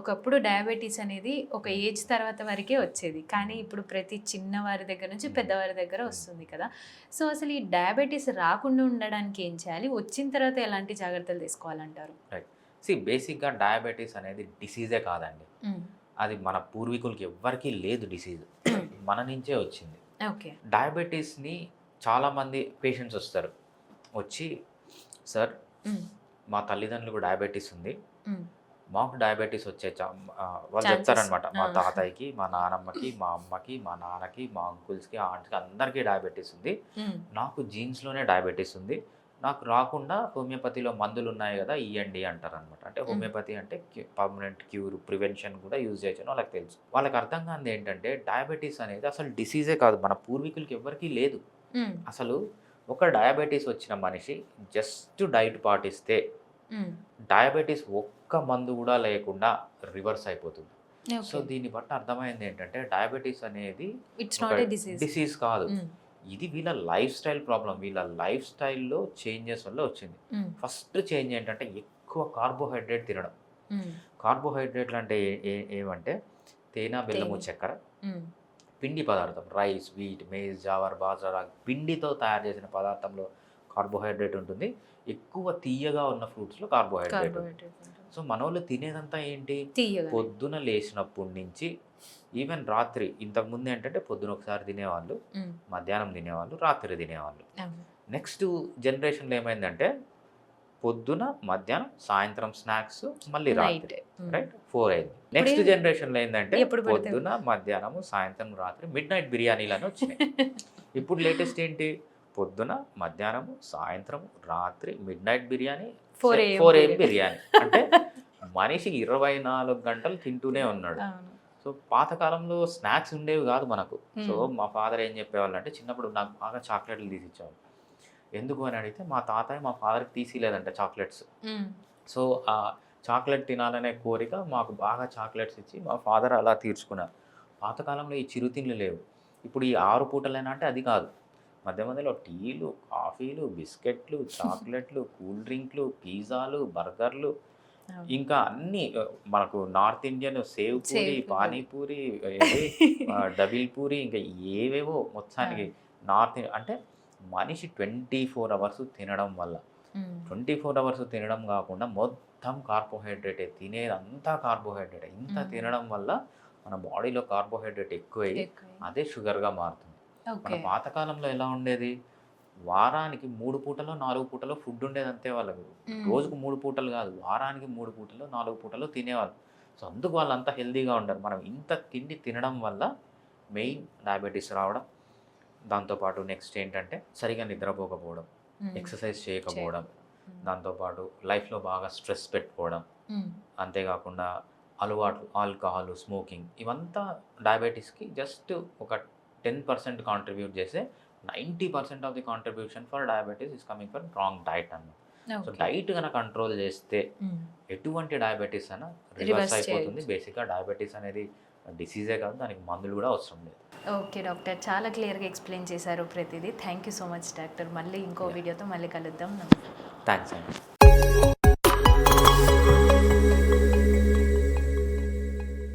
ఒకప్పుడు డయాబెటీస్ అనేది ఒక ఏజ్ తర్వాత వరకే వచ్చేది. కానీ ఇప్పుడు ప్రతి చిన్నవారి దగ్గర నుంచి పెద్దవారి దగ్గర వస్తుంది కదా! సో, అసలు ఈ డయాబెటీస్ రాకుండా ఉండడానికి ఏం చేయాలి? వచ్చిన తర్వాత ఎలాంటి జాగ్రత్తలు తీసుకోవాలంటారు? రైట్. బేసిక్‌గా డయాబెటిస్ అనేది డిసీజే కాదండి. హ్మ్. అది మన పూర్వీకులకి ఎవ్వరికీ లేదు డిసీజ్. మన నుంచే వచ్చింది. ఓకే. డయాబెటిస్‌ని చాలామంది పేషెంట్స్ వస్తారు. వచ్చి సార్ హ్మ్. మా తల్లిదండ్రులకు డయాబెటిస్ ఉంది. హ్మ్. మాకు డయాబెటిస్ వాళ్ళు ఛాన్సెస్. చెప్తారనమాట. మా ఆ! తాతయ్యకి, మా నానమ్మకి, మా అమ్మకి, మా నాన్నకి, మా అంకుల్స్‌కి, ఆంట్స్‌కి అందరికీ డయాబెటిస్ ఉంది. హ్మ్. నాకు జీన్స్‌లోనే డయాబెటిస్ ఉంది. నాకు రాకుండా హోమియోపతిలో మందులున్నాయి గదా! ఇయ్యండి అంటారనమాట. అంటే హ్మ్. హోమియోపతి అంటే పర్మనెంట్ క్యూర్, ప్రివెన్షన్ కూడా యూజ్ చేయొచ్చని వాళ్ళకి తెలుసు. వాళ్ళకి అర్థం కానిది ఏంటంటే డయాబెటిస్ అనేది అసలు డిసీజే కాదు. మన పూర్వీకులకి ఎవ్వరికీ లేదు. హ్మ్. అసలు ఒక డయాబెటిస్ వచ్చిన మనిషి జస్ట్ డైట్ పాటిస్తే హ్మ్. డయాబెటిస్ ఒక్క మందు కూడా లేకుండా రివర్స్ అయిపోతుంది. So, okay. దీన్ని బట్టి అర్థమైంది ఏంటంటే డయాబెటిస్ అనేది ఇట్స్ ఒక నాట్ ఏ డిసీజ్. డిసీజ్ కాదు. హ్మ్. ఇది వీళ్ళ లైఫ్ స్టైల్ ప్రాబ్లమ్. వీళ్ళ లైఫ్ స్టైల్‌లో చేంజెస్ వల్ల వచ్చింది. హ్మ్. ఫస్ట్ చేంజ్ ఏంటంటే ఎక్కువ కార్బోహైడ్రేట్ తినడం. హ్మ్. కార్బోహైడ్రేట్‌లు అంటే ఏవంటే తేనె, బెల్లము, తేనె. చక్కెర, హ్మ్. పిండి పదార్థం rice, wheat, maize, jowar, bajra, ragi పిండితో తయారు చేసిన పదార్థంలో కార్బోహైడ్రేట్ ఉంటుంది. ఎక్కువ తియ్యగా ఉన్న ఫ్రూట్స్‌లో కార్బోహైడ్రేట్ ఉంటుంది. కార్బోహైడ్రేట్ ఉంటుంది. సో, మనోళ్ళు తినేదంతా ఏంటి? తియ్యగానే. పొద్దున లేచినప్పటి నుంచి ఈవెన్ రాత్రి ఇంతకుముందు ఏంటంటే పొద్దున ఒకసారి తినేవాళ్ళు, హ్మ్. మధ్యాహ్నం తినేవాళ్ళు, రాత్రి తినేవాళ్ళు. అవును. నెక్స్ట్ జనరేషన్‌లో ఏమైందంటే పొద్దున, మధ్యాహ్నం, సాయంత్రం స్నాక్స్, మళ్ళీ రాత్రి. నైట్. హ్మ్. రైట్? 4 అయింది. నెక్స్ట్ ఇప్పుడే జనరేషన్‌లో ఏందంటే ఎప్పుడు పడితే పొద్దున, మధ్యాహ్నము, సాయంత్రం, రాత్రి మిడ్‌నైట్ బిర్యానీలని వచ్చినాయి. ఇప్పుడు లేటెస్ట్ ఏంటి? పొద్దున, మధ్యాహ్నము, సాయంత్రం, రాత్రి midnight biryani, 4 AM 4 AM biryani. Biryani. అంటే మనిషి 24 గంటలు తింటూనే ఉన్నాడు. అవును. సో, పాతకాలంలో స్నాక్స్ ఉండేవి గాదు మనకు. సో, హ్మ్. మా ఫాదర్ ఏం చెప్పేవాళ్ళంటే చిన్నప్పుడు నాకు బాగా చాక్లెట్‌లు తీసిచ్చేవాళ్ళు. ఎందుకు అని అడిగితే మా తాతయ్య మా ఫాదర్‌కి తీసియలేదంట చాక్లెట్స్. హ్మ్. సో, ఆ చాక్లెట్ తినాలనే కోరిక మాకు బాగా చాక్లెట్స్ ఇచ్చి మా ఫాదర్ అలా తీర్చుకున్నారు. పాతకాలంలో ఈ చిరుతిండ్లు లేవు. ఇప్పుడు ఈ 6 పూటలేనా అంటే అది కాదు. మధ్య మధ్యలో టీలు, కాఫీలు, బిస్కెట్‌లు, చాక్లెట్‌లు, కూల్ డ్రింక్‌లు, పిజ్జాలు, బర్గర్‌లు అవును. ఇంకా అన్నీ మనకు north Indian save puri, save food. Panipuri ఏది డబిల్ పూరి ఇంకా ఏవేవో ఆ! మొత్తానికి అంటే మనిషి 24 అవర్స్ తినడం వల్ల హ్మ్. 24 అవర్స్ తినడం గాకుండా మొత్తం కార్బోహైడ్రేటే. తినేదంతా కార్బోహైడ్రేటే. ఇంత హ్మ్. తినడం వల్ల మన బాడీలో కార్బోహైడ్రేట్ ఎక్కువయ్యి ఎక్కువై అదే షుగర్‌గా మారుతుంది. మన ఓకే. పాతకాలంలో ఎలా ఉండేది? వారానికి 3 పూటలో, 4 పూటలో ఫుడ్ ఉండేది అంతే వాళ్ళకు. హ్మ్. రోజుకు 3 పూటలు గాదు. వారానికి 3 పూటలో, 4 పూటలో తినేవాళ్ళు. సో, అందుకు వాళ్ళంతా హెల్తీగా ఉంటారు. మనం ఇంత తిండి తినడం వల్ల మెయిన్ డయాబెటిస్ రావడం. దాంతో పాటు నెక్స్ట్ ఏంటంటే సరిగ్గా నిద్రపోకపోవడం, హ్మ్. ఎక్సర్సైజ్ చేయకపోవడం, చేయకపోవడం. హ్మ్. దాంతో పాటు లైఫ్‌లో బాగా స్ట్రెస్ పెట్టుకోవడం, హ్మ్. అంతేకాకుండా అలవాట్లు ఆల్కహాల్, స్మోకింగ్ ఇవంతా డయాబెటిస్‌కి జస్ట్ ఒక 10% కాంట్రిబ్యూట్ చేసే 90% of the contribution for diabetes is coming from wrong diet అన్నమాట. So, okay. డైట్ గనక కంట్రోల్ చేస్తే హ్మ్. ఎటువంటి డయాబెటిస్ అయినా రివర్స్ రివర్స్ అయిపోతుంది. చేయొచ్చు. బేసిక్‌గా డయాబెటిస్ అనేది డిసీజే కాదు. దానికి మందులు కూడా అవసరం లేదు. Okay doctor. చాలా క్లియర్‌గా ఎక్స్‌ప్లెయిన్ చేశారు ప్రతిదీ. Thank you so much doctor. మళ్ళీ ఇంకో యాహ్! వీడియోతో మళ్ళీ కలుద్దాం. థాంక్స్ అండి.